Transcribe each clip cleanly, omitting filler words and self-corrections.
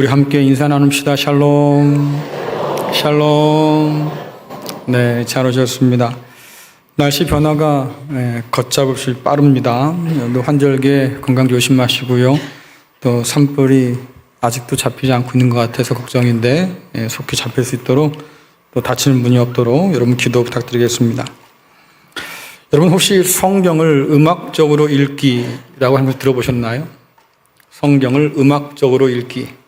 우리 함께 인사 나눕시다. 샬롬. 샬롬. 네, 잘 오셨습니다. 날씨 변화가 걷잡없이 빠릅니다. 또 환절기에 건강 조심하시고요. 또 산불이 아직도 잡히지 않고 있는 것 같아서 걱정인데 속히 잡힐 수 있도록 또 다치는 분이 없도록 여러분 기도 부탁드리겠습니다. 여러분 혹시 성경을 음악적으로 읽기라고 하는 걸 들어보셨나요? 성경을 음악적으로 읽기.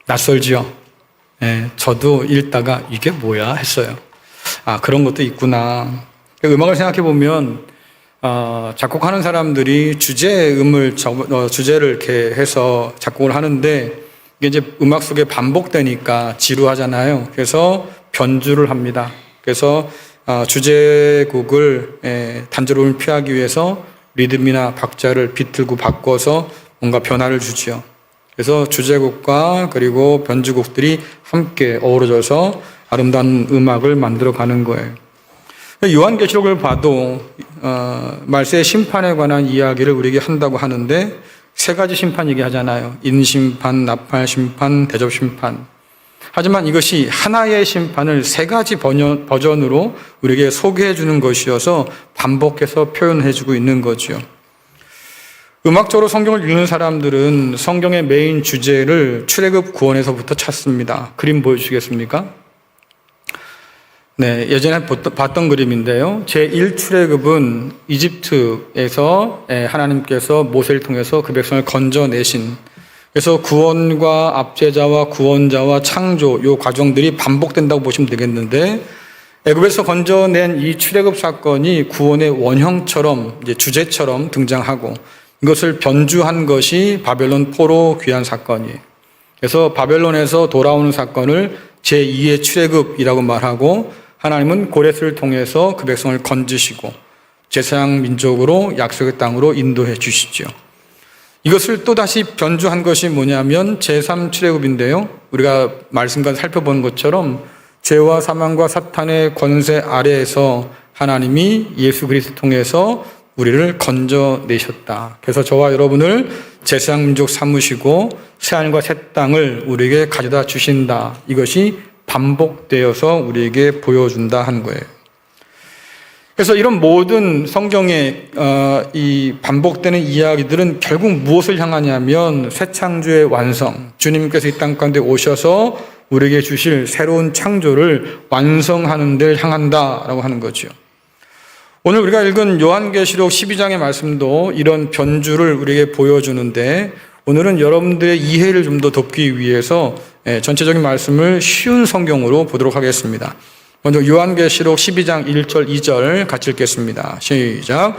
낯설지요? 저도 읽다가 이게 뭐야 했어요. 아, 그런 것도 있구나. 음악을 생각해 보면 작곡하는 사람들이 주제를 이렇게 해서 작곡을 하는데 이게 이제 음악 속에 반복되니까 지루하잖아요. 그래서 변주를 합니다. 그래서 주제곡을 단조로움을 피하기 위해서 리듬이나 박자를 비틀고 바꿔서 뭔가 변화를 주지요. 그래서 주제곡과 그리고 변주곡들이 함께 어우러져서 아름다운 음악을 만들어가는 거예요. 요한계시록을 봐도 말세의 심판에 관한 이야기를 우리에게 한다고 하는데 세 가지 심판 얘기하잖아요. 인심판, 나팔심판, 대접심판. 하지만 이것이 하나의 심판을 세 가지 버전으로 우리에게 소개해 주는 것이어서 반복해서 표현해 주고 있는 거죠. 음악적으로 성경을 읽는 사람들은 성경의 메인 주제를 출애굽 구원에서부터 찾습니다. 그림 보여주시겠습니까? 네, 예전에 봤던 그림인데요. 제1출애굽은 이집트에서 하나님께서 모세를 통해서 그 백성을 건져내신, 그래서 구원과 압제자와 구원자와 창조 이 과정들이 반복된다고 보시면 되겠는데, 애굽에서 건져낸 이 출애굽 사건이 구원의 원형처럼 이제 주제처럼 등장하고 이것을 변주한 것이 바벨론 포로 귀환 사건이에요. 그래서 바벨론에서 돌아오는 사건을 제2의 출애굽이라고 말하고 하나님은 고레스를 통해서 그 백성을 건지시고 제사장 민족으로 약속의 땅으로 인도해 주시죠. 이것을 또다시 변주한 것이 뭐냐면 제3출애굽인데요. 우리가 말씀과 살펴본 것처럼 죄와 사망과 사탄의 권세 아래에서 하나님이 예수 그리스도 통해서 우리를 건져내셨다. 그래서 저와 여러분을 제사장 민족 삼으시고 새하늘과 새 땅을 우리에게 가져다 주신다. 이것이 반복되어서 우리에게 보여준다 한 거예요. 그래서 이런 모든 성경의 이 반복되는 이야기들은 결국 무엇을 향하냐면 새 창조의 완성, 주님께서 이 땅 가운데 오셔서 우리에게 주실 새로운 창조를 완성하는 데를 향한다라고 하는 거죠. 오늘 우리가 읽은 요한계시록 12장의 말씀도 이런 변주를 우리에게 보여주는데 오늘은 여러분들의 이해를 좀 더 돕기 위해서 전체적인 말씀을 쉬운 성경으로 보도록 하겠습니다. 먼저 요한계시록 12장 1절 2절 같이 읽겠습니다. 시작.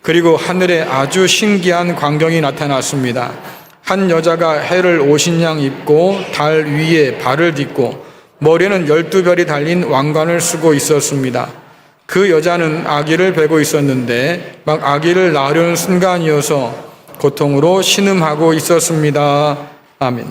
그리고 하늘에 아주 신기한 광경이 나타났습니다. 한 여자가 해를 옷인양 입고 달 위에 발을 딛고 머리에는 12별이 달린 왕관을 쓰고 있었습니다. 그 여자는 아기를 베고 있었는데 막 아기를 낳으려는 순간이어서 고통으로 신음하고 있었습니다. 아멘.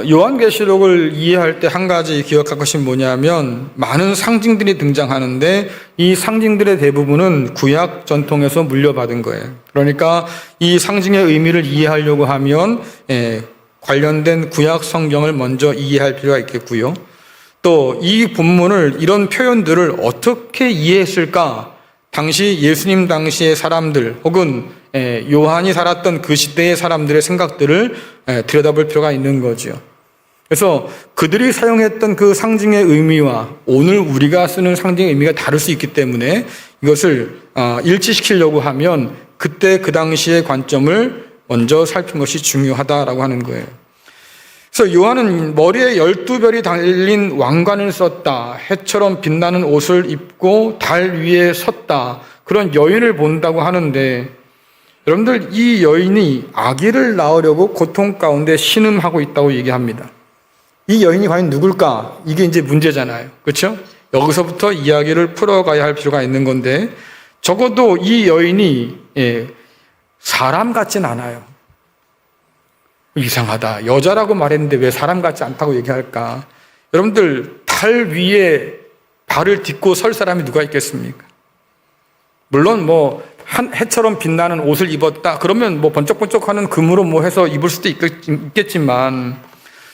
요한계시록을 이해할 때 한 가지 기억할 것이 뭐냐면 많은 상징들이 등장하는데 이 상징들의 대부분은 구약 전통에서 물려받은 거예요. 그러니까 이 상징의 의미를 이해하려고 하면 관련된 구약 성경을 먼저 이해할 필요가 있겠고요. 또 이 본문을 이런 표현들을 어떻게 이해했을까? 당시 예수님 당시의 사람들 혹은 요한이 살았던 그 시대의 사람들의 생각들을 들여다볼 필요가 있는 거죠. 그래서 그들이 사용했던 그 상징의 의미와 오늘 우리가 쓰는 상징의 의미가 다를 수 있기 때문에 이것을 일치시키려고 하면 그때 그 당시의 관점을 먼저 살피는 것이 중요하다라고 하는 거예요. 그래서 요한은 머리에 12별이 달린 왕관을 썼다. 해처럼 빛나는 옷을 입고 달 위에 섰다. 그런 여인을 본다고 하는데 여러분들 이 여인이 아기를 낳으려고 고통 가운데 신음하고 있다고 얘기합니다. 이 여인이 과연 누굴까? 이게 이제 문제잖아요. 그렇죠? 여기서부터 이야기를 풀어가야 할 필요가 있는 건데 적어도 이 여인이 사람 같진 않아요. 이상하다. 여자라고 말했는데 왜 사람 같지 않다고 얘기할까? 여러분들 달 위에 발을 딛고 설 사람이 누가 있겠습니까? 물론 해처럼 빛나는 옷을 입었다. 그러면 뭐 번쩍번쩍하는 금으로 뭐 해서 입을 수도 있겠지만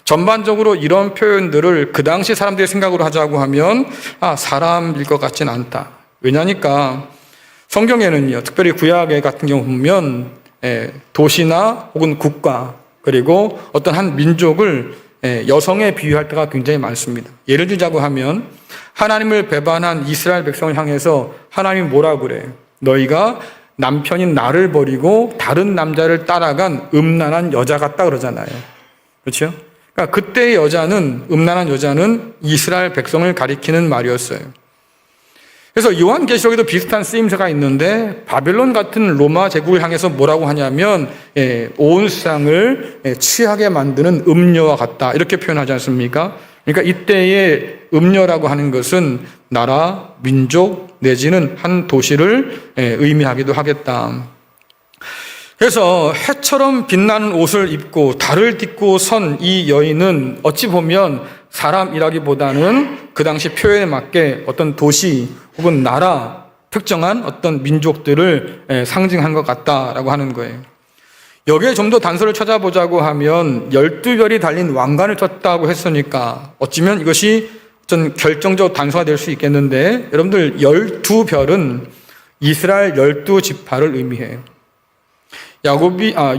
전반적으로 이런 표현들을 그 당시 사람들의 생각으로 하자고 하면 사람일 것 같진 않다. 왜냐니까 성경에는요, 특별히 구약에 같은 경우 보면 도시나 혹은 국가 그리고 어떤 한 민족을 여성에 비유할 때가 굉장히 많습니다. 예를 들자고 하면 하나님을 배반한 이스라엘 백성을 향해서 하나님이 뭐라고 그래요? 너희가 남편인 나를 버리고 다른 남자를 따라간 음란한 여자 같다 그러잖아요. 그렇죠? 그러니까 그때의 여자는, 음란한 여자는 이스라엘 백성을 가리키는 말이었어요. 그래서 요한계시록에도 비슷한 쓰임새가 있는데 바벨론 같은 로마 제국을 향해서 뭐라고 하냐면 온 세상을 취하게 만드는 음녀와 같다 이렇게 표현하지 않습니까? 그러니까 이때의 음녀라고 하는 것은 나라, 민족 내지는 한 도시를 의미하기도 하겠다. 그래서 해처럼 빛나는 옷을 입고 달을 딛고 선 이 여인은 어찌 보면 사람이라기보다는 그 당시 표현에 맞게 어떤 도시 혹은 나라, 특정한 어떤 민족들을 상징한 것 같다라고 하는 거예요. 여기에 좀 더 단서를 찾아보자고 하면 12별이 달린 왕관을 쳤다고 했으니까 어찌면 이것이 어떤 결정적 단서가 될 수 있겠는데 여러분들 12별은 이스라엘 12지파를 의미해요.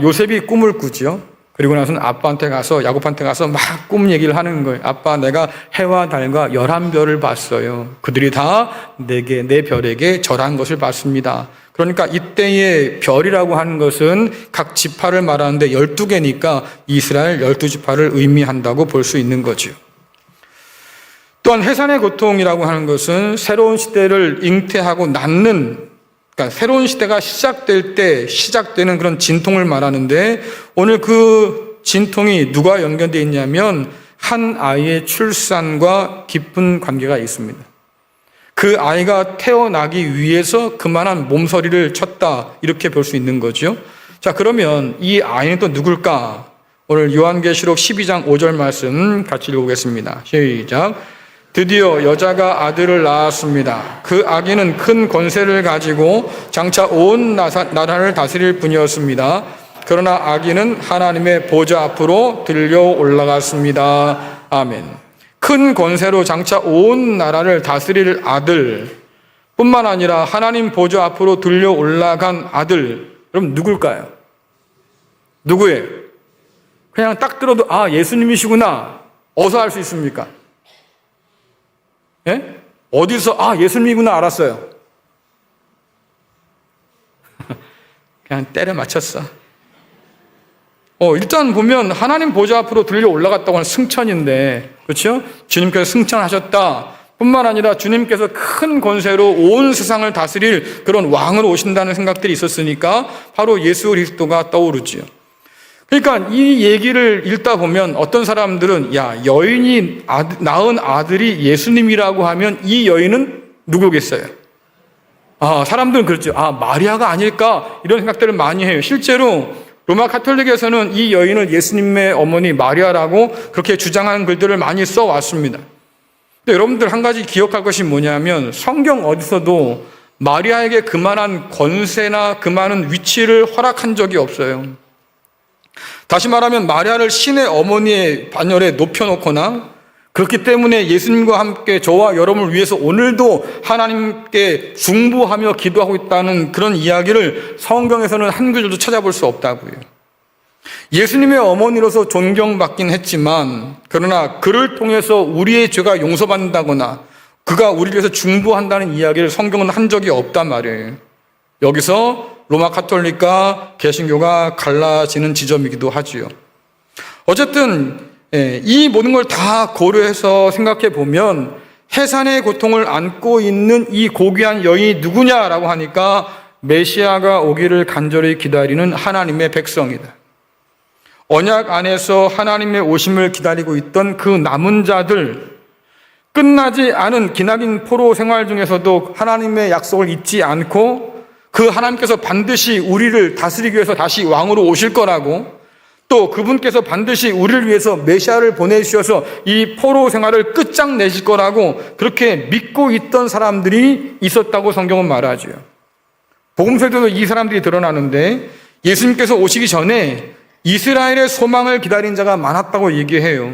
요셉이 꿈을 꾸죠. 그리고 나서는 야곱한테 가서 막 꿈 얘기를 하는 거예요. 아빠, 내가 해와 달과 11별을 봤어요. 그들이 다 내 별에게 절한 것을 봤습니다. 그러니까 이때의 별이라고 하는 것은 각 지파를 말하는데 12개니까 이스라엘 12지파를 의미한다고 볼 수 있는 거죠. 또한 해산의 고통이라고 하는 것은 새로운 시대를 잉태하고 낳는, 그러니까 새로운 시대가 시작될 때 시작되는 그런 진통을 말하는데 오늘 그 진통이 누가 연결되어 있냐면 한 아이의 출산과 깊은 관계가 있습니다. 그 아이가 태어나기 위해서 그만한 몸서리를 쳤다 이렇게 볼 수 있는 거죠. 자, 그러면 이 아이는 또 누굴까? 오늘 요한계시록 12장 5절 말씀 같이 읽어보겠습니다. 시작. 드디어 여자가 아들을 낳았습니다. 그 아기는 큰 권세를 가지고 장차 온 나라를 다스릴 분이었습니다. 그러나 아기는 하나님의 보좌 앞으로 들려 올라갔습니다. 아멘. 큰 권세로 장차 온 나라를 다스릴 아들 뿐만 아니라 하나님 보좌 앞으로 들려 올라간 아들, 그럼 누굴까요? 누구예요? 그냥 딱 들어도 예수님이시구나 어디서 알 수 있습니까? 예? 어디서 예수님이구나 알았어요? 그냥 때려 맞췄어. 일단 보면 하나님 보좌 앞으로 들려 올라갔다고 하는 승천인데, 그렇죠? 주님께서 승천하셨다 뿐만 아니라 주님께서 큰 권세로 온 세상을 다스릴 그런 왕으로 오신다는 생각들이 있었으니까 바로 예수 그리스도가 떠오르지요. 그러니까 이 얘기를 읽다 보면 어떤 사람들은 여인이 낳은 아들이 예수님이라고 하면 이 여인은 누구겠어요? 사람들은 그렇죠. 마리아가 아닐까 이런 생각들을 많이 해요. 실제로 로마 가톨릭에서는 이 여인을 예수님의 어머니 마리아라고 그렇게 주장하는 글들을 많이 써왔습니다. 근데 여러분들 한 가지 기억할 것이 뭐냐면 성경 어디서도 마리아에게 그만한 권세나 그만한 위치를 허락한 적이 없어요. 다시 말하면 마리아를 신의 어머니의 반열에 높여놓거나 그렇기 때문에 예수님과 함께 저와 여러분을 위해서 오늘도 하나님께 중보하며 기도하고 있다는 그런 이야기를 성경에서는 한 구절도 찾아볼 수 없다고요. 예수님의 어머니로서 존경받긴 했지만 그러나 그를 통해서 우리의 죄가 용서받는다거나 그가 우리를 위해서 중보한다는 이야기를 성경은 한 적이 없단 말이에요. 여기서 로마 가톨릭과 개신교가 갈라지는 지점이기도 하지요. 어쨌든 이 모든 걸 다 고려해서 생각해 보면 해산의 고통을 안고 있는 이 고귀한 여인이 누구냐라고 하니까 메시아가 오기를 간절히 기다리는 하나님의 백성이다. 언약 안에서 하나님의 오심을 기다리고 있던 그 남은 자들, 끝나지 않은 기나긴 포로 생활 중에서도 하나님의 약속을 잊지 않고 그 하나님께서 반드시 우리를 다스리기 위해서 다시 왕으로 오실 거라고, 또 그분께서 반드시 우리를 위해서 메시아를 보내주셔서 이 포로 생활을 끝장내실 거라고 그렇게 믿고 있던 사람들이 있었다고 성경은 말하죠. 복음서에도 이 사람들이 드러나는데 예수님께서 오시기 전에 이스라엘의 소망을 기다린 자가 많았다고 얘기해요.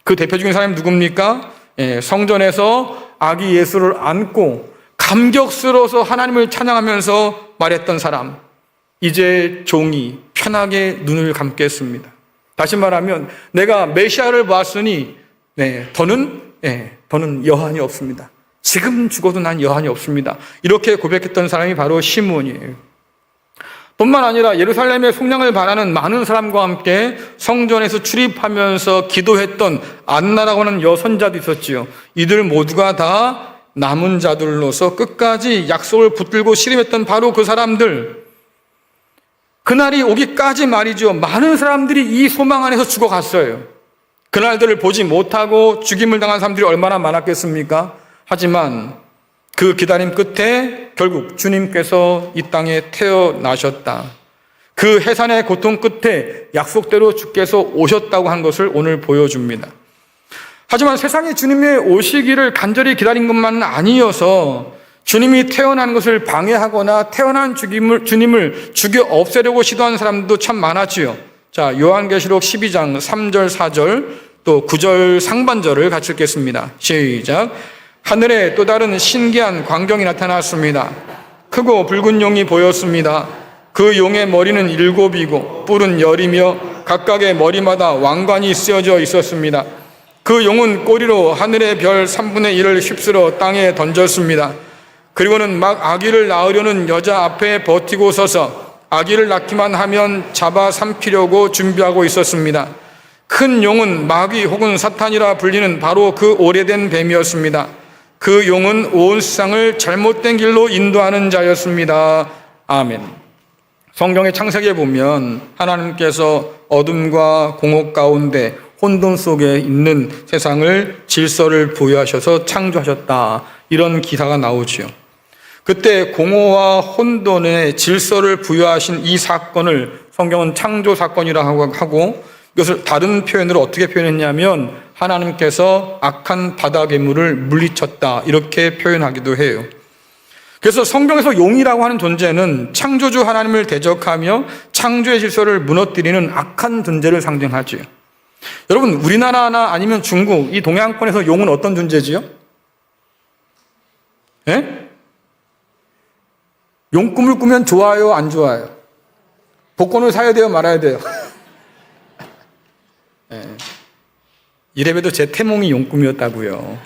그 대표적인 사람이 누굽니까? 성전에서 아기 예수를 안고 감격스러워서 하나님을 찬양하면서 말했던 사람. 이제 종이 편하게 눈을 감겠습니다. 다시 말하면 내가 메시아를 보았으니 더는 여한이 없습니다. 지금 죽어도 난 여한이 없습니다. 이렇게 고백했던 사람이 바로 시므온이에요. 뿐만 아니라 예루살렘의 속량을 바라는 많은 사람과 함께 성전에서 출입하면서 기도했던 안나라고 하는 여선자도 있었지요. 이들 모두가 다 남은 자들로서 끝까지 약속을 붙들고 씨름했던 바로 그 사람들. 그날이 오기까지 말이죠. 많은 사람들이 이 소망 안에서 죽어갔어요. 그날들을 보지 못하고 죽임을 당한 사람들이 얼마나 많았겠습니까? 하지만 그 기다림 끝에 결국 주님께서 이 땅에 태어나셨다. 그 해산의 고통 끝에 약속대로 주께서 오셨다고 한 것을 오늘 보여줍니다. 하지만 세상에 주님의 오시기를 간절히 기다린 것만은 아니어서 주님이 태어난 것을 방해하거나 태어난 주님을 죽여 없애려고 시도한 사람도 참 많았지요. 자, 요한계시록 12장 3절 4절 또 9절 상반절을 같이 읽겠습니다. 시작. 하늘에 또 다른 신기한 광경이 나타났습니다. 크고 붉은 용이 보였습니다. 그 용의 머리는 7이고 뿔은 10이며 각각의 머리마다 왕관이 쓰여져 있었습니다. 그 용은 꼬리로 하늘의 별 3분의 1을 휩쓸어 땅에 던졌습니다. 그리고는 막 아기를 낳으려는 여자 앞에 버티고 서서 아기를 낳기만 하면 잡아 삼키려고 준비하고 있었습니다. 큰 용은 마귀 혹은 사탄이라 불리는 바로 그 오래된 뱀이었습니다. 그 용은 온 세상을 잘못된 길로 인도하는 자였습니다. 아멘. 성경의 창세기에 보면 하나님께서 어둠과 공허 가운데 혼돈 속에 있는 세상을 질서를 부여하셔서 창조하셨다. 이런 기사가 나오지요. 그때 공허와 혼돈의 질서를 부여하신 이 사건을 성경은 창조 사건이라고 하고 이것을 다른 표현으로 어떻게 표현했냐면 하나님께서 악한 바다 괴물을 물리쳤다 이렇게 표현하기도 해요. 그래서 성경에서 용이라고 하는 존재는 창조주 하나님을 대적하며 창조의 질서를 무너뜨리는 악한 존재를 상징하지요. 여러분 우리나라나 아니면 중국 이 동양권에서 용은 어떤 존재지요? 예? 용 꿈을 꾸면 좋아요 안 좋아요? 복권을 사야 돼요 말아야 돼요? 예. 이래봬도 제 태몽이 용 꿈이었다고요.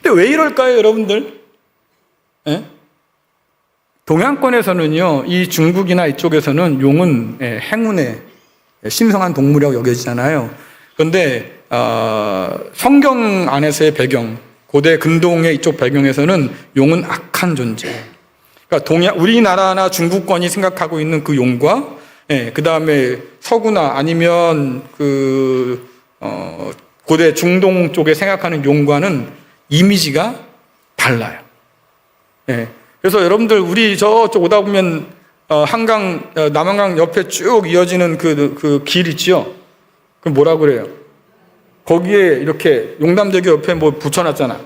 근데 왜 이럴까요 여러분들? 예? 동양권에서는요 이 중국이나 이쪽에서는 용은 행운의 신성한 동물이라고 여겨지잖아요. 그런데 성경 안에서의 배경 고대 근동의 이쪽 배경에서는 용은 악한 존재. 그러니까 우리나라나 중국권이 생각하고 있는 그 용과 그 다음에 서구나 아니면 고대 중동 쪽에 생각하는 용과는 이미지가 달라요. 그래서 여러분들 우리 저쪽 오다 보면 한강 남한강 옆에 쭉 이어지는 그 길 있지요. 그 뭐라 그래요? 거기에 이렇게 용담대교 옆에 뭐 붙여놨잖아.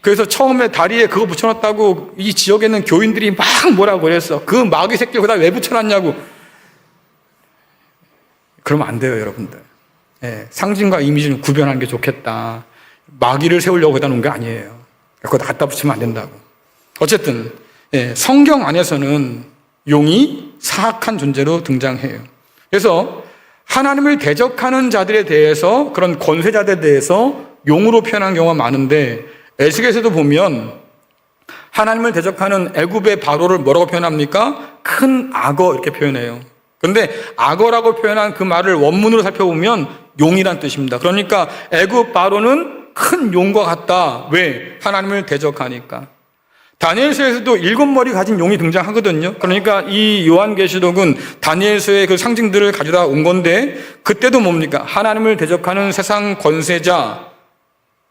그래서 처음에 다리에 그거 붙여놨다고 이 지역에 있는 교인들이 막 뭐라고 그랬어. 그 마귀 새끼 거기다 왜 붙여놨냐고. 그러면 안 돼요, 여러분들. 상징과 이미지는 구별하는 게 좋겠다. 마귀를 세우려고 거기다 놓은 게 아니에요. 거기다 갖다 붙이면 안 된다고. 어쨌든 성경 안에서는 용이 사악한 존재로 등장해요. 그래서 하나님을 대적하는 자들에 대해서 그런 권세자들에 대해서 용으로 표현한 경우가 많은데 에스겔에서도 보면 하나님을 대적하는 애굽의 바로를 뭐라고 표현합니까? 큰 악어 이렇게 표현해요. 그런데 악어라고 표현한 그 말을 원문으로 살펴보면 용이란 뜻입니다. 그러니까 애굽 바로는 큰 용과 같다. 왜? 하나님을 대적하니까. 다니엘서에서도 7머리 가진 용이 등장하거든요. 그러니까 이 요한계시록은 다니엘서의 그 상징들을 가져다 온 건데 그때도 뭡니까? 하나님을 대적하는 세상 권세자.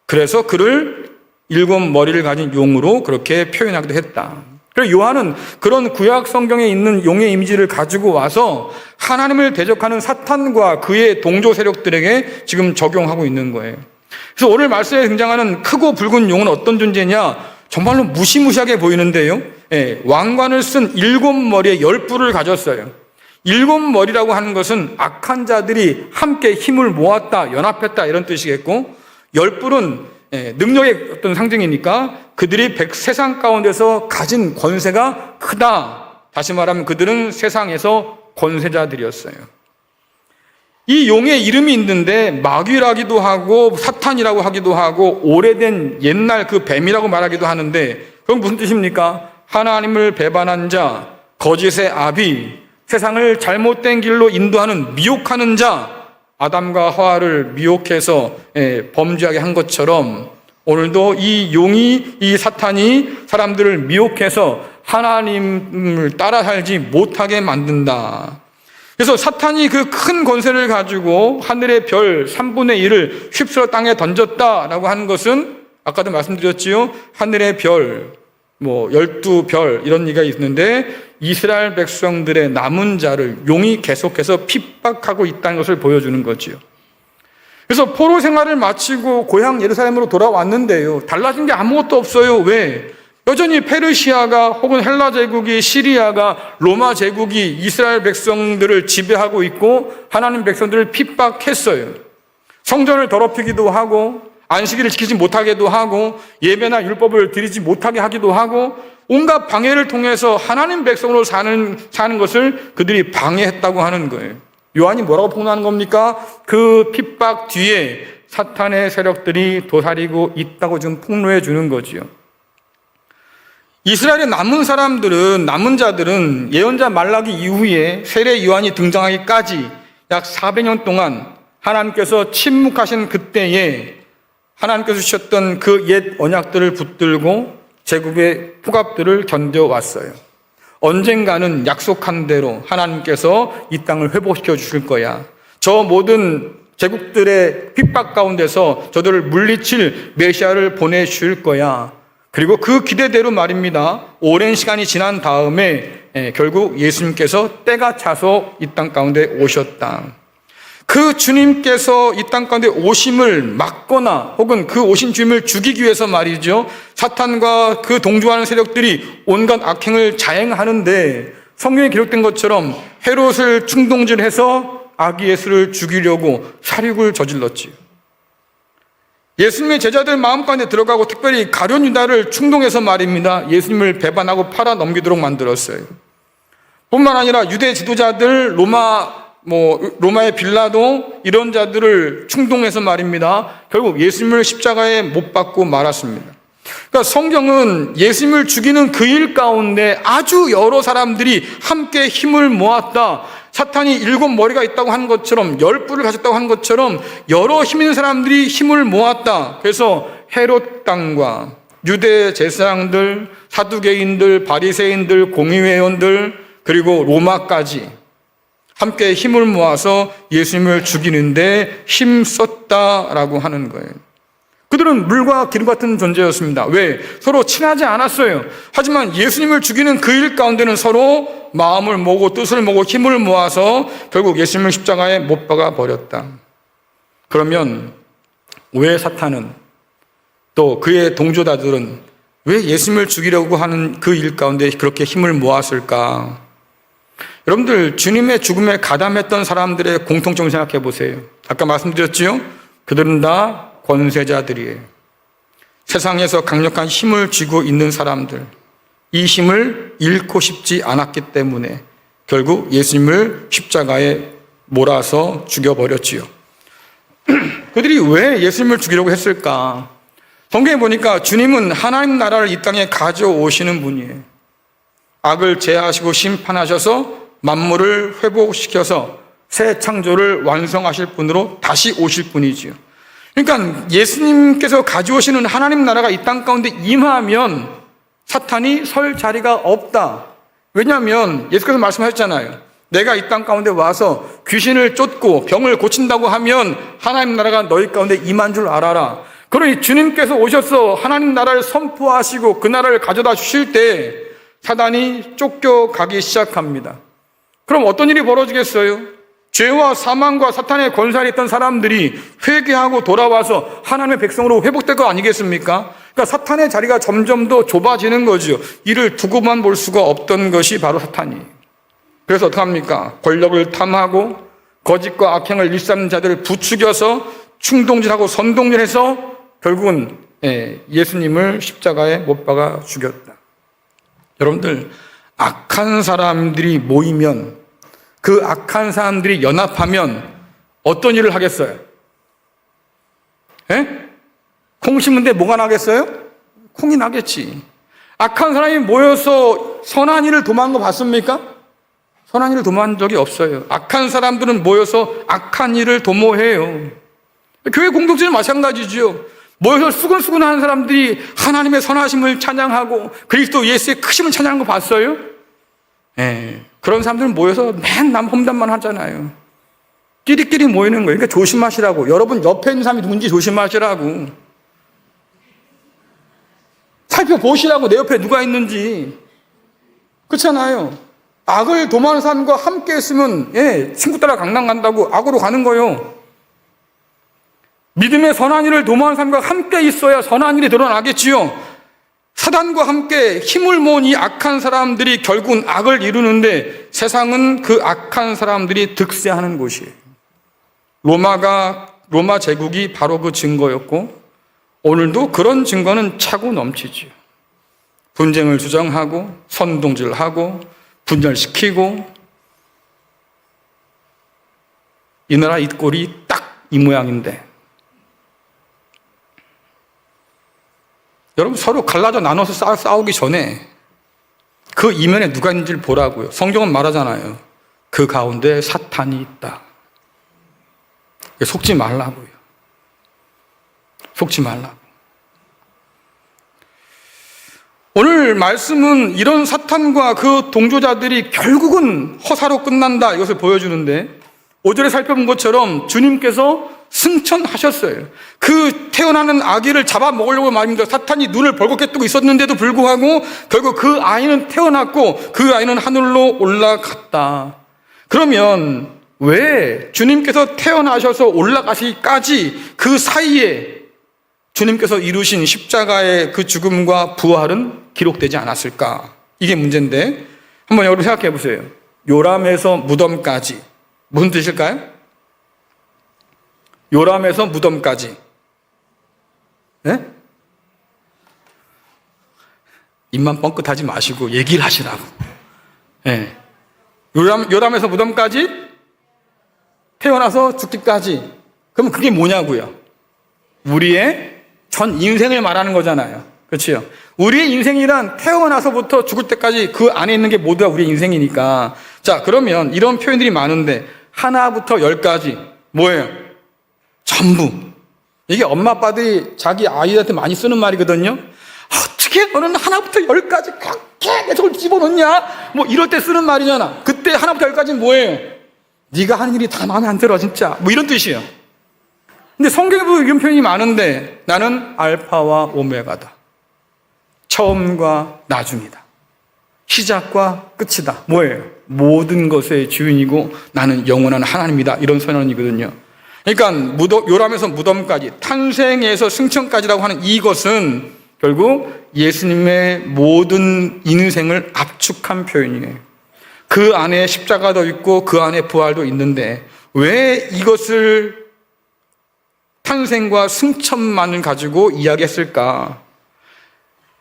그래서 그를 7머리를 가진 용으로 그렇게 표현하기도 했다. 그래서 요한은 그런 구약 성경에 있는 용의 이미지를 가지고 와서 하나님을 대적하는 사탄과 그의 동조 세력들에게 지금 적용하고 있는 거예요. 그래서 오늘 말씀에 등장하는 크고 붉은 용은 어떤 존재냐? 정말로 무시무시하게 보이는데요. 왕관을 쓴 7머리의 10뿔을 가졌어요. 7머리라고 하는 것은 악한 자들이 함께 힘을 모았다, 연합했다 이런 뜻이겠고, 10뿔은 능력의 어떤 상징이니까 그들이 세상 가운데서 가진 권세가 크다. 다시 말하면 그들은 세상에서 권세자들이었어요. 이 용의 이름이 있는데 마귀라기도 하고 사탄이라고 하기도 하고 오래된 옛날 그 뱀이라고 말하기도 하는데, 그건 무슨 뜻입니까? 하나님을 배반한 자, 거짓의 아비, 세상을 잘못된 길로 인도하는 미혹하는 자, 아담과 하와를 미혹해서 범죄하게 한 것처럼 오늘도 이 용이, 이 사탄이 사람들을 미혹해서 하나님을 따라 살지 못하게 만든다. 그래서 사탄이 그 큰 권세를 가지고 하늘의 별 3분의 1을 휩쓸어 땅에 던졌다라고 하는 것은 아까도 말씀드렸지요. 하늘의 별, 12별 이런 얘기가 있는데 이스라엘 백성들의 남은 자를 용이 계속해서 핍박하고 있다는 것을 보여주는 거지요. 그래서 포로 생활을 마치고 고향 예루살렘으로 돌아왔는데요. 달라진 게 아무것도 없어요. 왜? 여전히 페르시아가 혹은 헬라 제국이, 시리아가, 로마 제국이 이스라엘 백성들을 지배하고 있고 하나님 백성들을 핍박했어요. 성전을 더럽히기도 하고 안식일을 지키지 못하게도 하고 예배나 율법을 드리지 못하게 하기도 하고 온갖 방해를 통해서 하나님 백성으로 사는 것을 그들이 방해했다고 하는 거예요. 요한이 뭐라고 폭로하는 겁니까? 그 핍박 뒤에 사탄의 세력들이 도사리고 있다고 지금 폭로해 주는 거지요. 이스라엘의 남은 사람들은, 남은 자들은 예언자 말라기 이후에 세례 요한이 등장하기까지 약 400년 동안 하나님께서 침묵하신 그때에 하나님께서 주셨던 그 옛 언약들을 붙들고 제국의 폭압들을 견뎌왔어요. 언젠가는 약속한 대로 하나님께서 이 땅을 회복시켜 주실 거야. 저 모든 제국들의 핍박 가운데서 저들을 물리칠 메시아를 보내주실 거야. 그리고 그 기대대로 말입니다. 오랜 시간이 지난 다음에 결국 예수님께서 때가 차서 이 땅 가운데 오셨다. 그 주님께서 이 땅 가운데 오심을 막거나 혹은 그 오신 주님을 죽이기 위해서 말이죠. 사탄과 그 동조하는 세력들이 온갖 악행을 자행하는데 성경에 기록된 것처럼 헤롯을 충동질해서 아기 예수를 죽이려고 살육을 저질렀지요. 예수님의 제자들 마음 가운데 들어가고 특별히 가룟 유다를 충동해서 말입니다. 예수님을 배반하고 팔아 넘기도록 만들었어요. 뿐만 아니라 유대 지도자들, 로마의 빌라도 이런 자들을 충동해서 말입니다. 결국 예수님을 십자가에 못 박고 말았습니다. 그러니까 성경은 예수님을 죽이는 그 일 가운데 아주 여러 사람들이 함께 힘을 모았다. 사탄이 7머리가 있다고 하는 것처럼 10뿔을 가졌다고 하는 것처럼 여러 힘 있는 사람들이 힘을 모았다. 그래서 헤롯 당과 유대 제사장들, 사두개인들, 바리새인들, 공의회원들 그리고 로마까지 함께 힘을 모아서 예수님을 죽이는데 힘썼다라고 하는 거예요. 그들은 물과 기름 같은 존재였습니다. 왜? 서로 친하지 않았어요. 하지만 예수님을 죽이는 그 일 가운데는 서로 마음을 모으고 뜻을 모으고 힘을 모아서 결국 예수님을 십자가에 못 박아 버렸다. 그러면 왜 사탄은 또 그의 동조자들은 왜 예수님을 죽이려고 하는 그 일 가운데 그렇게 힘을 모았을까? 여러분들 주님의 죽음에 가담했던 사람들의 공통점을 생각해 보세요. 아까 말씀드렸지요? 그들은 다 권세자들이에요. 세상에서 강력한 힘을 쥐고 있는 사람들, 이 힘을 잃고 싶지 않았기 때문에 결국 예수님을 십자가에 몰아서 죽여버렸지요. 그들이 왜 예수님을 죽이려고 했을까? 성경에 보니까 주님은 하나님 나라를 이 땅에 가져오시는 분이에요. 악을 제하시고 심판하셔서 만물을 회복시켜서 새 창조를 완성하실 분으로 다시 오실 분이지요. 그러니까 예수님께서 가져오시는 하나님 나라가 이 땅 가운데 임하면 사탄이 설 자리가 없다. 왜냐하면 예수께서 말씀하셨잖아요. 내가 이 땅 가운데 와서 귀신을 쫓고 병을 고친다고 하면 하나님 나라가 너희 가운데 임한 줄 알아라. 그러니 주님께서 오셔서 하나님 나라를 선포하시고 그 나라를 가져다 주실 때 사단이 쫓겨가기 시작합니다. 그럼 어떤 일이 벌어지겠어요? 죄와 사망과 사탄의 권세 아래 있던 사람들이 회개하고 돌아와서 하나님의 백성으로 회복될 거 아니겠습니까? 그러니까 사탄의 자리가 점점 더 좁아지는 거죠. 이를 두고만 볼 수가 없던 것이 바로 사탄이에요. 그래서 어떻게 합니까? 권력을 탐하고 거짓과 악행을 일삼는 자들을 부추겨서 충동질하고 선동질해서 결국은 예수님을 십자가에 못 박아 죽였다. 여러분들, 악한 사람들이 모이면, 그 악한 사람들이 연합하면 어떤 일을 하겠어요? 콩 심은데 뭐가 나겠어요? 콩이 나겠지. 악한 사람이 모여서 선한 일을 도모한 거 봤습니까? 선한 일을 도모한 적이 없어요. 악한 사람들은 모여서 악한 일을 도모해요. 교회 공동체는 마찬가지죠. 모여서 수근수근하는 사람들이 하나님의 선하심을 찬양하고 그리스도 예수의 크심을 찬양하는 거 봤어요? 그런 사람들은 모여서 맨날 험담만 하잖아요. 끼리끼리 모이는 거예요. 그러니까 조심하시라고. 여러분 옆에 있는 사람이 누군지 조심하시라고. 살펴보시라고, 내 옆에 누가 있는지. 그렇잖아요. 악을 도모하는 사람과 함께 있으면 친구 따라 강남 간다고 악으로 가는 거예요. 믿음의 선한 일을 도모하는 사람과 함께 있어야 선한 일이 드러나겠지요. 사단과 함께 힘을 모은 이 악한 사람들이 결국은 악을 이루는데 세상은 그 악한 사람들이 득세하는 곳이에요. 로마 제국이 바로 그 증거였고 오늘도 그런 증거는 차고 넘치지요. 분쟁을 주장하고 선동질하고 분열시키고 이 나라 이 꼴이 딱 이 모양인데 여러분 서로 갈라져 나눠서 싸우기 전에 그 이면에 누가 있는지를 보라고요. 성경은 말하잖아요. 그 가운데 사탄이 있다. 속지 말라고요. 속지 말라고. 오늘 말씀은 이런 사탄과 그 동조자들이 결국은 허사로 끝난다 이것을 보여주는데 5절에 살펴본 것처럼 주님께서 승천하셨어요. 그 태어나는 아기를 잡아먹으려고 말입니다. 사탄이 눈을 벌겋게 뜨고 있었는데도 불구하고 결국 그 아이는 태어났고 그 아이는 하늘로 올라갔다. 그러면 왜 주님께서 태어나셔서 올라가시기까지 그 사이에 주님께서 이루신 십자가의 그 죽음과 부활은 기록되지 않았을까? 이게 문제인데 한번 여러분 생각해 보세요. 요람에서 무덤까지 무슨 뜻일까요? 요람에서 무덤까지. 네? 입만 뻥끗하지 마시고 얘기를 하시라고. 네. 요람에서 무덤까지 태어나서 죽기까지. 그럼 그게 뭐냐고요? 우리의 전 인생을 말하는 거잖아요. 그렇죠? 우리의 인생이란 태어나서부터 죽을 때까지 그 안에 있는 게 모두가 우리의 인생이니까. 자, 그러면 이런 표현들이 많은데 하나부터 열까지 뭐예요? 전부. 이게 엄마 아빠들이 자기 아이한테 많이 쓰는 말이거든요. 어떻게 너는 하나부터 열까지 그렇게 계속 집어넣냐? 뭐 이럴 때 쓰는 말이잖아. 그때 하나부터 열까지는 뭐예요? 네가 하는 일이 다 마음에 안 들어 진짜. 뭐 이런 뜻이에요. 근데 성경에 보면 이런 표현이 많은데 나는 알파와 오메가다. 처음과 나중이다. 시작과 끝이다. 뭐예요? 모든 것의 주인이고 나는 영원한 하나님이다. 이런 선언이거든요. 그러니까 요람에서 무덤까지, 탄생에서 승천까지라고 하는 이것은 결국 예수님의 모든 인생을 압축한 표현이에요. 그 안에 십자가도 있고 그 안에 부활도 있는데 왜 이것을 탄생과 승천만을 가지고 이야기했을까?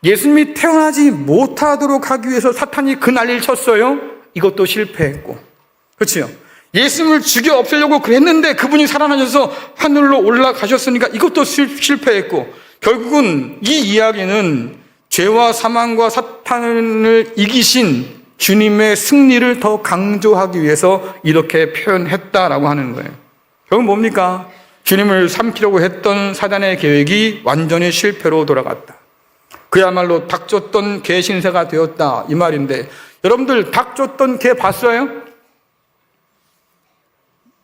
예수님이 태어나지 못하도록 하기 위해서 사탄이 그 난리를 쳤어요. 이것도 실패했고. 그렇죠? 예수님을 죽여 없애려고 그랬는데 그분이 살아나셔서 하늘로 올라가셨으니까 이것도 실패했고 결국은 이 이야기는 죄와 사망과 사탄을 이기신 주님의 승리를 더 강조하기 위해서 이렇게 표현했다라고 하는 거예요. 결국 뭡니까? 주님을 삼키려고 했던 사단의 계획이 완전히 실패로 돌아갔다. 그야말로 닭 쫓던 개 신세가 되었다 이 말인데 여러분들 닭 쫓던 개 봤어요?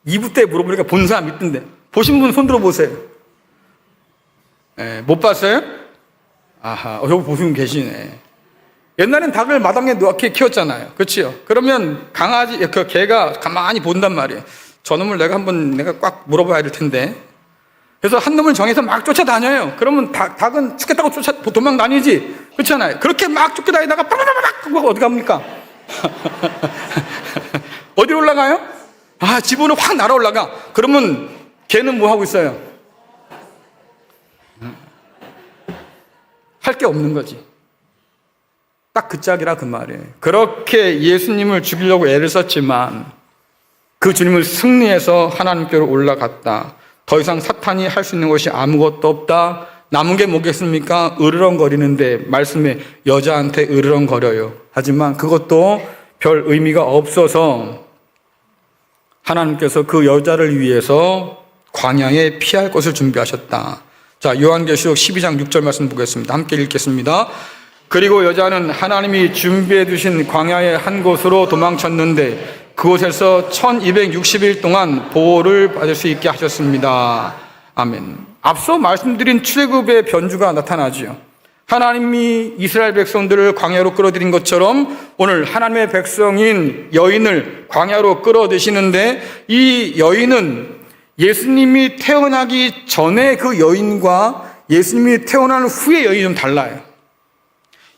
2부 때 물어보니까 본 사람 있던데 보신 분 손 들어보세요. 못 봤어요? 아하, 여기 보시면 계시네. 옛날엔 닭을 마당에 놓게 키웠잖아요. 그렇죠? 그러면 강아지, 그 개가 가만히 본단 말이에요. 저놈을 내가 꽉 물어봐야 될 텐데 그래서 한 놈을 정해서 막 쫓아다녀요. 그러면 닭은 죽겠다고 도망 다니지. 그렇잖아요. 그렇게 막 쫓겨다니다가 빠바바박 하고 어디 갑니까? 어디로 올라가요? 집으로 확 날아올라가. 그러면 걔는 뭐 하고 있어요? 할 게 없는 거지. 딱 그 짝이라 그 말이에요. 그렇게 예수님을 죽이려고 애를 썼지만 그 주님을 승리해서 하나님께로 올라갔다. 더 이상 사탄이 할 수 있는 것이 아무것도 없다. 남은 게 뭐겠습니까? 으르렁거리는데 말씀에 여자한테 으르렁거려요. 하지만 그것도 별 의미가 없어서 하나님께서 그 여자를 위해서 광야에 피할 것을 준비하셨다. 자, 요한계시록 12장 6절 말씀 보겠습니다. 함께 읽겠습니다. 그리고 여자는 하나님이 준비해 두신 광야의 한 곳으로 도망쳤는데 그곳에서 1260일 동안 보호를 받을 수 있게 하셨습니다. 아멘. 앞서 말씀드린 출애굽의 변주가 나타나죠. 하나님이 이스라엘 백성들을 광야로 끌어들인 것처럼 오늘 하나님의 백성인 여인을 광야로 끌어들이시는데 이 여인은 예수님이 태어나기 전에 그 여인과 예수님이 태어난 후의 여인이 좀 달라요.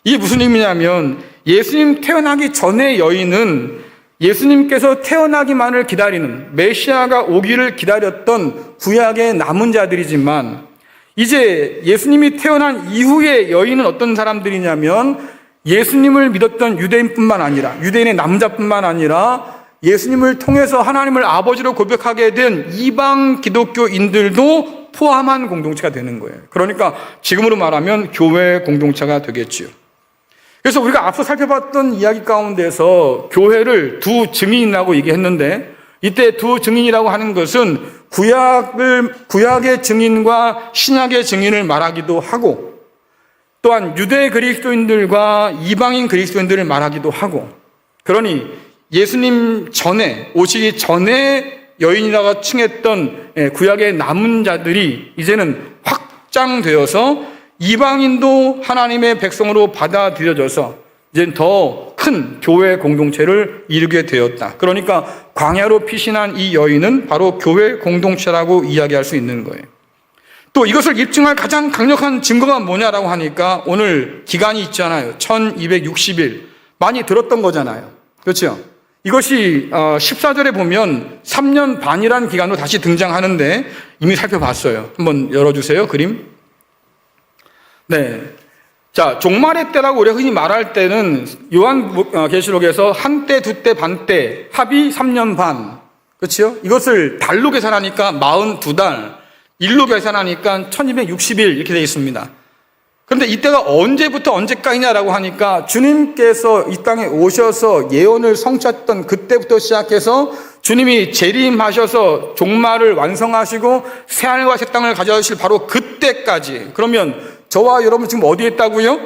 이게 무슨 의미냐면 예수님 태어나기 전의 여인은 예수님께서 태어나기만을 기다리는 메시아가 오기를 기다렸던 구약의 남은 자들이지만 이제 예수님이 태어난 이후의 여인은 어떤 사람들이냐면 예수님을 믿었던 유대인뿐만 아니라 유대인의 남자뿐만 아니라 예수님을 통해서 하나님을 아버지로 고백하게 된 이방 기독교인들도 포함한 공동체가 되는 거예요. 그러니까 지금으로 말하면 교회 공동체가 되겠지요. 그래서 우리가 앞서 살펴봤던 이야기 가운데서 교회를 두 증인이라고 얘기했는데 이때 두 증인이라고 하는 것은 구약의 증인과 신약의 증인을 말하기도 하고 또한 유대 그리스도인들과 이방인 그리스도인들을 말하기도 하고 그러니 예수님 전에 오시기 전에 여인이라고 칭했던 구약의 남은 자들이 이제는 확장되어서 이방인도 하나님의 백성으로 받아들여져서 이제 더 큰 교회 공동체를 이루게 되었다. 그러니까 광야로 피신한 이 여인은 바로 교회 공동체라고 이야기할 수 있는 거예요. 또 이것을 입증할 가장 강력한 증거가 뭐냐라고 하니까 오늘 기간이 있잖아요. 1260일. 많이 들었던 거잖아요. 그렇죠? 이것이 14절에 보면 3년 반이라는 기간으로 다시 등장하는데 이미 살펴봤어요. 한번 열어주세요. 그림. 네. 자, 종말의 때라고 우리가 흔히 말할 때는 요한계시록에서 한때, 두때, 반때, 합이 3년 반. 그렇죠? 이것을 달로 계산하니까 42달, 일로 계산하니까 1260일 이렇게 되어 있습니다. 그런데 이때가 언제부터 언제까지냐라고 하니까 주님께서 이 땅에 오셔서 예언을 성취했던 그때부터 시작해서 주님이 재림하셔서 종말을 완성하시고 새하늘과 새 땅을 가져오실 바로 그때까지. 그러면 저와 여러분 지금 어디에 있다고요?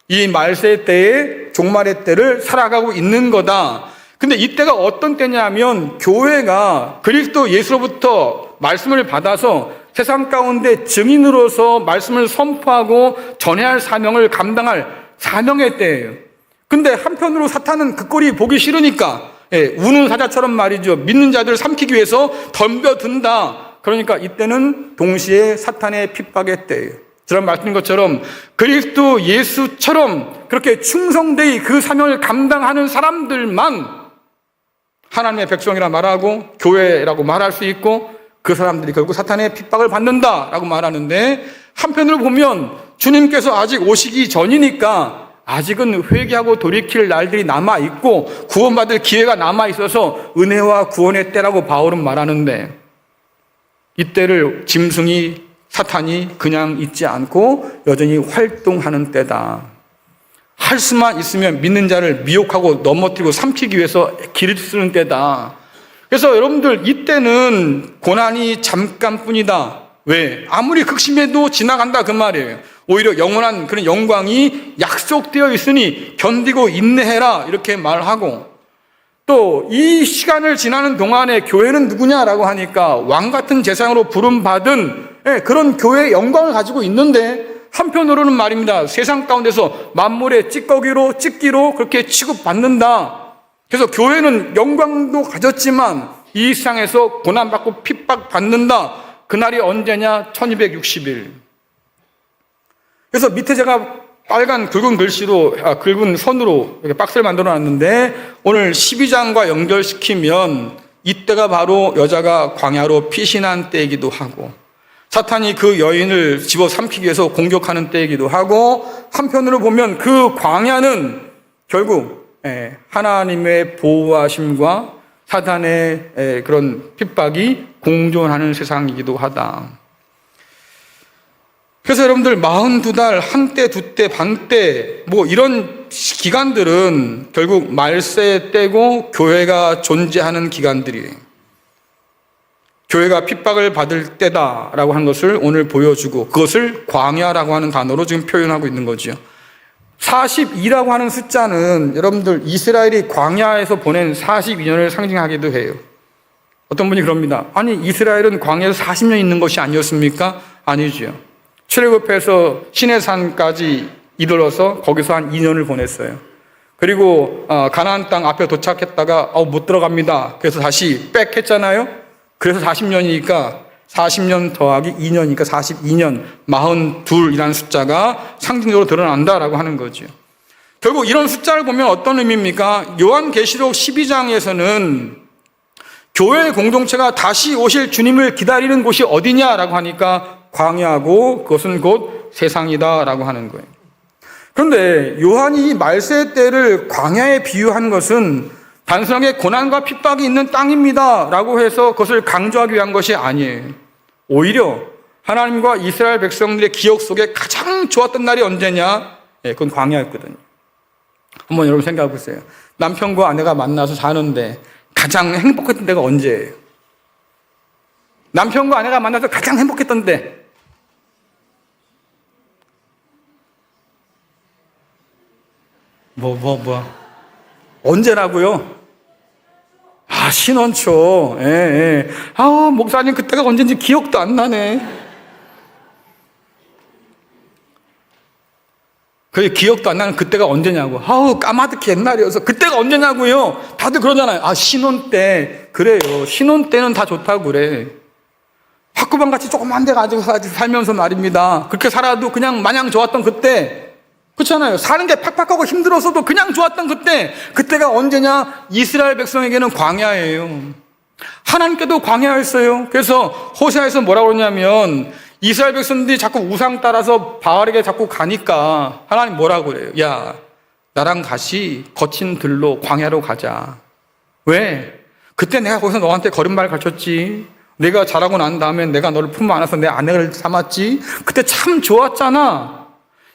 이 말세 때에 종말의 때를 살아가고 있는 거다. 근데 이때가 어떤 때냐면 교회가 그리스도 예수로부터 말씀을 받아서 세상 가운데 증인으로서 말씀을 선포하고 전해야 할 사명을 감당할 사명의 때예요. 근데 한편으로 사탄은 그 꼴이 보기 싫으니까 우는 사자처럼 말이죠. 믿는 자들을 삼키기 위해서 덤벼든다. 그러니까 이때는 동시에 사탄의 핍박의 때예요. 저런 말씀인 것처럼 그리스도 예수처럼 그렇게 충성되이 그 사명을 감당하는 사람들만 하나님의 백성이라 말하고 교회라고 말할 수 있고 그 사람들이 결국 사탄의 핍박을 받는다라고 말하는데 한편으로 보면 주님께서 아직 오시기 전이니까 아직은 회개하고 돌이킬 날들이 남아있고 구원받을 기회가 남아있어서 은혜와 구원의 때라고 바울은 말하는데 이때를 짐승이 사탄이 그냥 있지 않고 여전히 활동하는 때다. 할 수만 있으면 믿는 자를 미혹하고 넘어뜨리고 삼키기 위해서 길을 쓰는 때다. 그래서 여러분들 이때는 고난이 잠깐뿐이다. 왜? 아무리 극심해도 지나간다 그 말이에요. 오히려 영원한 그런 영광이 약속되어 있으니 견디고 인내해라 이렇게 말하고 또 이 시간을 지나는 동안에 교회는 누구냐라고 하니까 왕같은 재상으로 부름받은 그런 교회의 영광을 가지고 있는데 한편으로는 말입니다. 세상 가운데서 만물의 찌꺼기로 그렇게 취급받는다. 그래서 교회는 영광도 가졌지만 이 세상에서 고난받고 핍박받는다. 그날이 언제냐? 1260일. 그래서 밑에 제가 빨간 굵은 글씨로, 굵은 선으로 이렇게 박스를 만들어 놨는데, 오늘 12장과 연결시키면 이때가 바로 여자가 광야로 피신한 때이기도 하고, 사탄이 그 여인을 집어삼키기 위해서 공격하는 때이기도 하고, 한편으로 보면 그 광야는 결국 하나님의 보호하심과 사탄의 그런 핍박이 공존하는 세상이기도 하다. 그래서 여러분들 42달, 한때, 두때, 반때 뭐 이런 기간들은 결국 말세의 때고 교회가 존재하는 기간들이에요. 교회가 핍박을 받을 때다라고 하는 것을 오늘 보여주고, 그것을 광야라고 하는 단어로 지금 표현하고 있는 거죠. 42라고 하는 숫자는 여러분들 이스라엘이 광야에서 보낸 42년을 상징하기도 해요. 어떤 분이 그럽니다. 아니, 이스라엘은 광야에서 40년 있는 것이 아니었습니까? 아니죠. 출애굽해서 시내산까지 이르러서 거기서 한 2년을 보냈어요. 그리고 가나안 땅 앞에 도착했다가 못 들어갑니다. 그래서 다시 백 했잖아요. 그래서 40년이니까 40년 더하기 2년이니까 42년, 42이라는 숫자가 상징적으로 드러난다라고 하는 거죠. 결국 이런 숫자를 보면 어떤 의미입니까? 요한계시록 12장에서는 교회 공동체가 다시 오실 주님을 기다리는 곳이 어디냐라고 하니까 광야고, 그것은 곧 세상이다라고 하는 거예요. 그런데 요한이 말세 때를 광야에 비유한 것은 단순하게 고난과 핍박이 있는 땅입니다라고 해서 그것을 강조하기 위한 것이 아니에요. 오히려 하나님과 이스라엘 백성들의 기억 속에 가장 좋았던 날이 언제냐? 그건 광야였거든요. 한번 여러분 생각해 보세요. 남편과 아내가 만나서 사는데 가장 행복했던 때가 언제예요? 남편과 아내가 만나서 가장 행복했던 때. 언제라고요? 신혼초. 목사님 그때가 언제인지 기억도 안 나네. 그 기억도 안 나는 그때가 언제냐고. 까마득히 옛날이어서 그때가 언제냐고요. 다들 그러잖아요. 신혼 때. 그래요. 신혼 때는 다 좋다고 그래. 학구방 같이 조그만 데 가지고 살면서 말입니다. 그렇게 살아도 그냥 마냥 좋았던 그때. 그렇잖아요. 사는 게 팍팍하고 힘들어서도 그냥 좋았던 그때가 언제냐? 이스라엘 백성에게는 광야예요. 하나님께도 광야였어요. 그래서 호세아에서 뭐라고 그러냐면, 이스라엘 백성들이 자꾸 우상 따라서 바알에게 자꾸 가니까 하나님 뭐라고 그래요? 야, 나랑 같이 거친 들로 광야로 가자. 왜? 그때 내가 거기서 너한테 걸음말 가르쳤지. 내가 자라고 난 다음에 내가 너를 품 안아서 내 아내를 삼았지. 그때 참 좋았잖아.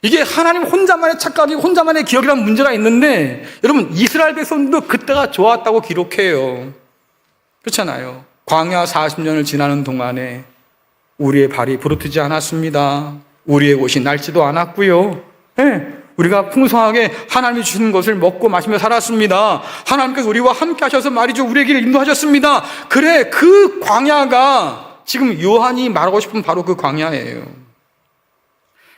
이게 하나님 혼자만의 착각이고 혼자만의 기억이라는 문제가 있는데, 여러분 이스라엘 백성들도 그때가 좋았다고 기록해요. 그렇잖아요. 광야 40년을 지나는 동안에 우리의 발이 부르트지 않았습니다. 우리의 옷이 낡지도 않았고요. 우리가 풍성하게 하나님이 주시는 것을 먹고 마시며 살았습니다. 하나님께서 우리와 함께 하셔서 말이죠, 우리의 길을 인도하셨습니다. 그래, 그 광야가 지금 요한이 말하고 싶은 바로 그 광야예요.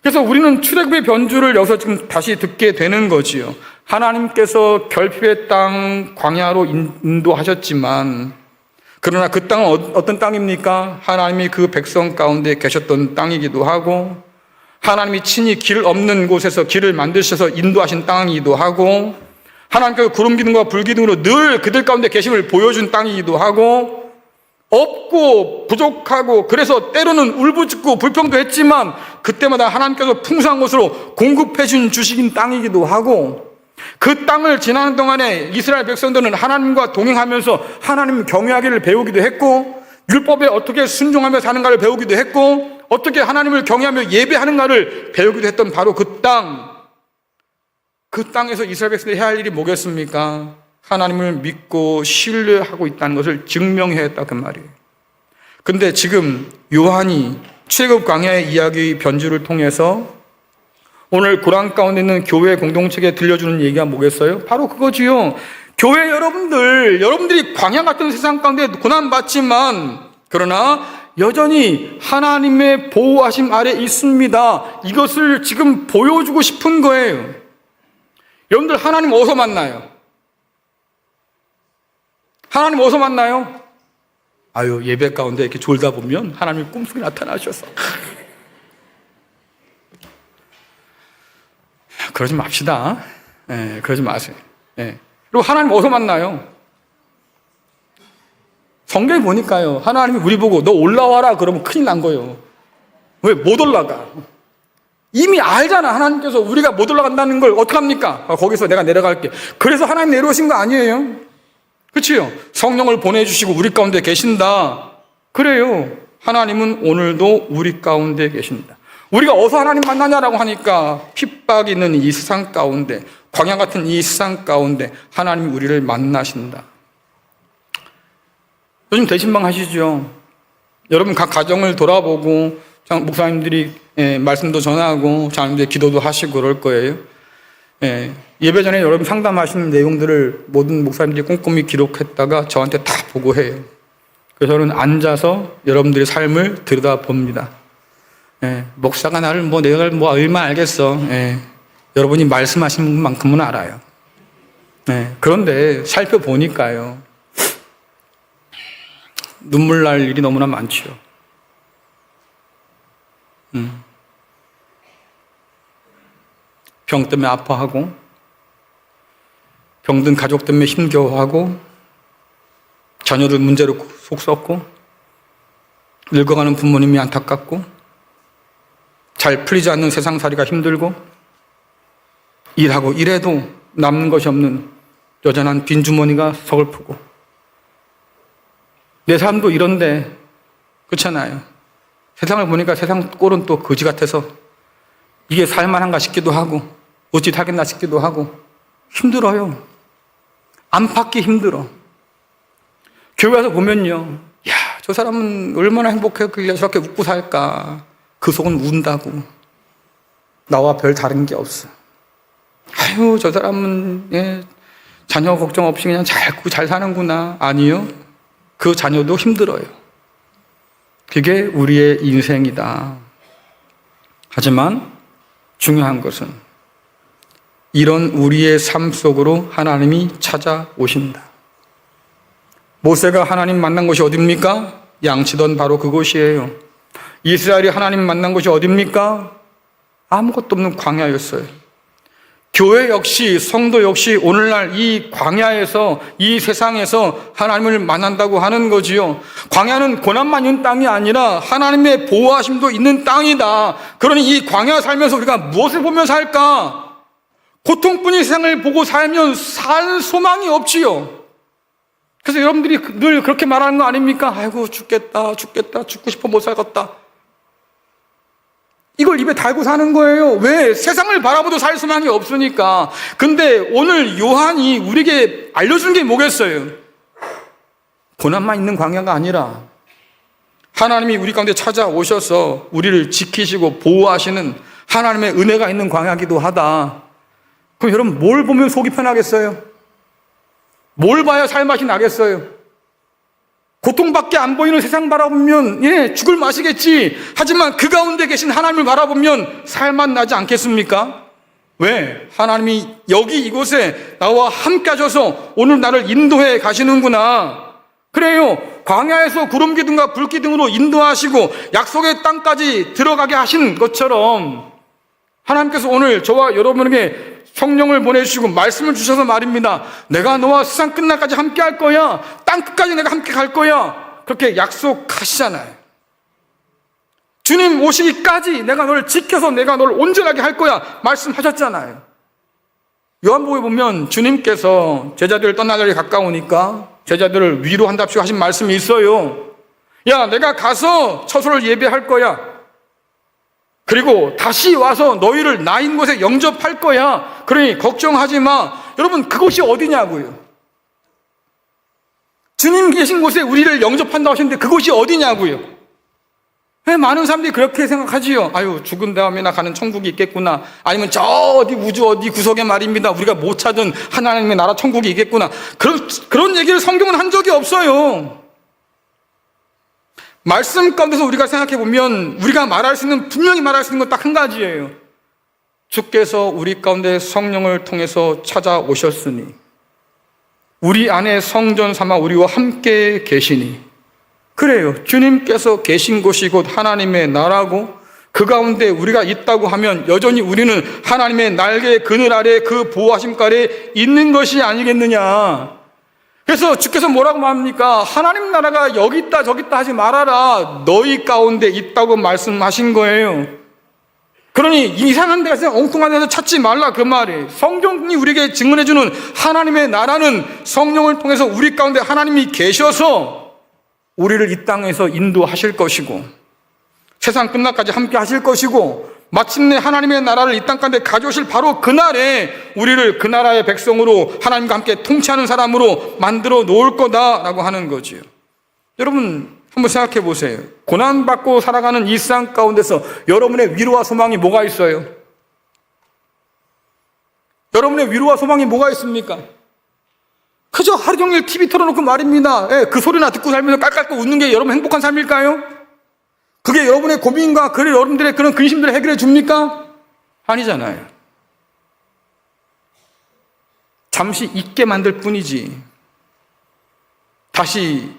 그래서 우리는 출애굽의 변주를 여기서 지금 다시 듣게 되는 거지요. 하나님께서 결핍의 땅 광야로 인도하셨지만, 그러나 그 땅은 어떤 땅입니까? 하나님이 그 백성 가운데 계셨던 땅이기도 하고, 하나님이 친히 길 없는 곳에서 길을 만드셔서 인도하신 땅이기도 하고, 하나님께서 구름 기둥과 불 기둥으로 늘 그들 가운데 계심을 보여준 땅이기도 하고, 없고 부족하고 그래서 때로는 울부짖고 불평도 했지만 그때마다 하나님께서 풍성한 것으로 공급해 주신 땅이기도 하고, 그 땅을 지나는 동안에 이스라엘 백성들은 하나님과 동행하면서 하나님 경외하기를 배우기도 했고, 율법에 어떻게 순종하며 사는가를 배우기도 했고, 어떻게 하나님을 경외하며 예배하는가를 배우기도 했던 바로 그 땅. 그 땅에서 이스라엘 백성들이 해야 할 일이 뭐겠습니까? 하나님을 믿고 신뢰하고 있다는 것을 증명해야 했다, 그 말이에요. 근데 지금 요한이 출애굽 광야의 이야기 변주를 통해서 오늘 고난 가운데 있는 교회 공동체에 들려주는 얘기가 뭐겠어요? 바로 그거지요. 교회 여러분들이 광야 같은 세상 가운데 고난받지만, 그러나 여전히 하나님의 보호하심 아래 있습니다. 이것을 지금 보여주고 싶은 거예요. 여러분들 하나님 어디서 만나요? 하나님 어디서 만나요? 아유, 예배 가운데 이렇게 졸다 보면 하나님이 꿈속에 나타나셔서 그러지 맙시다. 그러지 마세요. 그리고 하나님 어디서 만나요? 성경에 보니까요, 하나님이 우리 보고 너 올라와라 그러면 큰일 난 거예요. 왜? 못 올라가. 이미 알잖아. 하나님께서 우리가 못 올라간다는 걸 어떡합니까? 거기서 내가 내려갈게. 그래서 하나님 내려오신 거 아니에요? 그치요? 성령을 보내주시고 우리 가운데 계신다. 그래요. 하나님은 오늘도 우리 가운데 계신다. 우리가 어디서 하나님 만나냐라고 하니까 핍박이 있는 이 세상 가운데, 광야 같은 이 세상 가운데 하나님이 우리를 만나신다. 요즘 대신방 하시죠? 여러분 각 가정을 돌아보고 목사님들이 말씀도 전하고 장님들 기도도 하시고 그럴 거예요. 예배 전에 여러분 상담하시는 내용들을 모든 목사님들이 꼼꼼히 기록했다가 저한테 다 보고해요. 그래서 저는 앉아서 여러분들의 삶을 들여다봅니다. 목사가 나를 내가 얼마 알겠어. 여러분이 말씀하시는 만큼은 알아요. 그런데 살펴보니까요, 눈물 날 일이 너무나 많지요. 병 때문에 아파하고, 병든 가족 때문에 힘겨워하고, 자녀들 문제로 속 썩고, 늙어가는 부모님이 안타깝고, 잘 풀리지 않는 세상살이가 힘들고, 일하고 일해도 남는 것이 없는 여전한 빈주머니가 서글프고, 내 삶도 이런데 그렇잖아요. 세상을 보니까 세상 꼴은 또 거지 같아서 이게 살만한가 싶기도 하고 어찌 살겠나 싶기도 하고 힘들어요. 안팎이 힘들어. 교회 와서 보면요, 야, 저 사람은 얼마나 행복했길래 저렇게 웃고 살까. 그 속은 운다고. 나와 별 다른 게 없어. 아유, 저 사람은 자녀 걱정 없이 그냥 잘 사는구나. 아니요, 그 자녀도 힘들어요. 그게 우리의 인생이다. 하지만 중요한 것은 이런 우리의 삶 속으로 하나님이 찾아오신다. 모세가 하나님 만난 곳이 어딥니까? 양치던 바로 그곳이에요. 이스라엘이 하나님 만난 곳이 어딥니까? 아무것도 없는 광야였어요. 교회 역시, 성도 역시 오늘날 이 광야에서, 이 세상에서 하나님을 만난다고 하는 거지요. 광야는 고난만 있는 땅이 아니라 하나님의 보호하심도 있는 땅이다. 그러니 이 광야 살면서 우리가 무엇을 보며 살까? 고통뿐인 세상을 보고 살면 살 소망이 없지요. 그래서 여러분들이 늘 그렇게 말하는 거 아닙니까? 아이고, 죽겠다, 죽고 싶어 못 살겠다. 이걸 입에 달고 사는 거예요. 왜? 세상을 바라보도 살 소망이 없으니까. 근데 오늘 요한이 우리에게 알려준 게 뭐겠어요? 고난만 있는 광야가 아니라 하나님이 우리 가운데 찾아오셔서 우리를 지키시고 보호하시는 하나님의 은혜가 있는 광야기도 하다. 그럼 여러분 뭘 보면 속이 편하겠어요? 뭘 봐야 살맛이 나겠어요? 고통밖에 안 보이는 세상 바라보면 죽을 맛이겠지. 하지만 그 가운데 계신 하나님을 바라보면 살맛 나지 않겠습니까? 왜? 하나님이 여기 이곳에 나와 함께 하셔서 오늘 나를 인도해 가시는구나. 그래요. 광야에서 구름 기둥과 불 기둥으로 인도하시고 약속의 땅까지 들어가게 하신 것처럼 하나님께서 오늘 저와 여러분에게 성령을 보내주시고 말씀을 주셔서 말입니다. 내가 너와 세상 끝날까지 함께 할 거야. 땅 끝까지 내가 함께 갈 거야. 그렇게 약속하시잖아요. 주님 오시기까지 내가 너를 지켜서 내가 너를 온전하게 할 거야. 말씀하셨잖아요. 요한복음에 보면 주님께서 제자들을 떠날 날이 가까우니까 제자들을 위로한답시고 하신 말씀이 있어요. 야, 내가 가서 처소를 예배할 거야. 그리고 다시 와서 너희를 나 있는 곳에 영접할 거야. 그러니 걱정하지 마. 여러분, 그곳이 어디냐고요? 주님 계신 곳에 우리를 영접한다고 하셨는데 그곳이 어디냐고요? 왜 많은 사람들이 그렇게 생각하지요? 아유, 죽은 다음에 나 가는 천국이 있겠구나. 아니면 저 어디 우주 어디 구석에 말입니다. 우리가 못 찾은 하나님의 나라 천국이 있겠구나. 그런 얘기를 성경은 한 적이 없어요. 말씀 가운데서 우리가 생각해 보면 우리가 말할 수 있는, 분명히 말할 수 있는 건 딱 한 가지예요. 주께서 우리 가운데 성령을 통해서 찾아오셨으니 우리 안에 성전 삼아 우리와 함께 계시니 그래요. 주님께서 계신 곳이 곧 하나님의 나라고 그 가운데 우리가 있다고 하면 여전히 우리는 하나님의 날개 그늘 아래 그 보호하심 아래 있는 것이 아니겠느냐. 그래서 주께서 뭐라고 말합니까? 하나님 나라가 여기 있다 저기 있다 하지 말아라. 너희 가운데 있다고 말씀하신 거예요. 그러니 이상한 데서 엉뚱한 데서 찾지 말라 그 말이에요. 성경이 우리에게 증언해주는 하나님의 나라는 성령을 통해서 우리 가운데 하나님이 계셔서 우리를 이 땅에서 인도하실 것이고 세상 끝날까지 함께 하실 것이고 마침내 하나님의 나라를 이 땅 가운데 가져오실 바로 그날에 우리를 그 나라의 백성으로 하나님과 함께 통치하는 사람으로 만들어 놓을 거다라고 하는 거지요. 여러분 한번 생각해 보세요. 고난받고 살아가는 이 세상 가운데서 여러분의 위로와 소망이 뭐가 있어요? 여러분의 위로와 소망이 뭐가 있습니까? 그저 하루 종일 TV 틀어놓고 말입니다. 그 소리나 듣고 살면서 깔깔깔 웃는 게 여러분 행복한 삶일까요? 그게 여러분의 고민과 여러분들의 그런 근심들을 해결해 줍니까? 아니잖아요. 잠시 잊게 만들 뿐이지 다시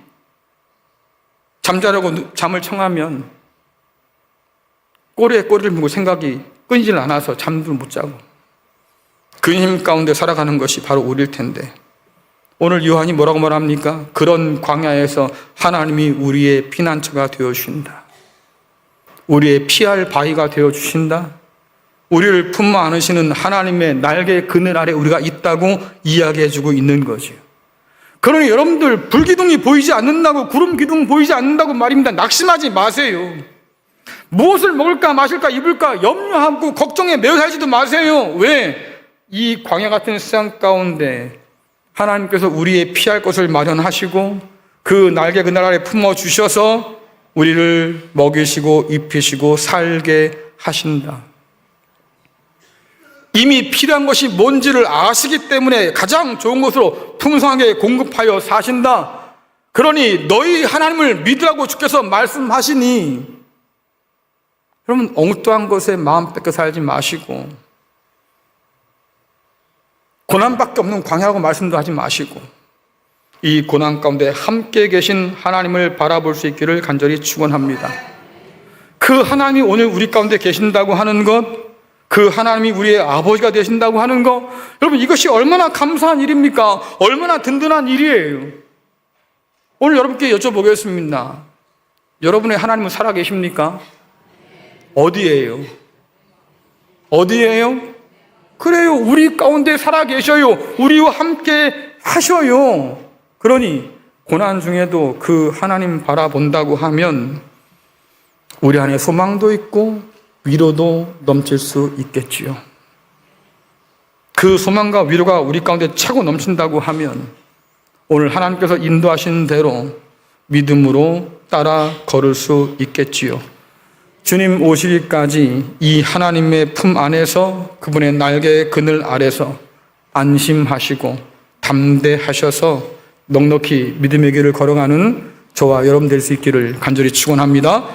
잠자려고 잠을 청하면 꼬리에 꼬리를 물고 생각이 끊이질 않아서 잠도 못 자고 근심 가운데 살아가는 것이 바로 우리일 텐데 오늘 요한이 뭐라고 말합니까? 그런 광야에서 하나님이 우리의 피난처가 되어주신다. 우리의 피할 바위가 되어주신다. 우리를 품어 안으시는 하나님의 날개 그늘 아래 우리가 있다고 이야기해주고 있는 거죠. 그러니 여러분들 불기둥이 보이지 않는다고 구름 기둥 보이지 않는다고 말입니다. 낙심하지 마세요. 무엇을 먹을까 마실까 입을까 염려하고 걱정에 매여 살지도 마세요. 왜? 이 광야 같은 세상 가운데 하나님께서 우리의 피할 것을 마련하시고 그 날개 그늘 아래 품어주셔서 우리를 먹이시고 입히시고 살게 하신다. 이미 필요한 것이 뭔지를 아시기 때문에 가장 좋은 것으로 풍성하게 공급하여 사신다. 그러니 너희 하나님을 믿으라고 주께서 말씀하시니 여러분 엉뚱한 것에 마음 뺏겨 살지 마시고 고난밖에 없는 광야라고 말씀도 하지 마시고 이 고난 가운데 함께 계신 하나님을 바라볼 수 있기를 간절히 축원합니다. 그 하나님이 오늘 우리 가운데 계신다고 하는 것, 그 하나님이 우리의 아버지가 되신다고 하는 것, 여러분 이것이 얼마나 감사한 일입니까? 얼마나 든든한 일이에요. 오늘 여러분께 여쭤보겠습니다. 여러분의 하나님은 살아계십니까? 어디에요? 어디에요? 그래요. 우리 가운데 살아계셔요. 우리와 함께 하셔요. 그러니 고난 중에도 그 하나님 바라본다고 하면 우리 안에 소망도 있고 위로도 넘칠 수 있겠지요. 그 소망과 위로가 우리 가운데 차고 넘친다고 하면 오늘 하나님께서 인도하신 대로 믿음으로 따라 걸을 수 있겠지요. 주님 오시기까지 이 하나님의 품 안에서 그분의 날개 그늘 아래서 안심하시고 담대하셔서 넉넉히 믿음의 길을 걸어가는 저와 여러분 될 수 있기를 간절히 축원합니다.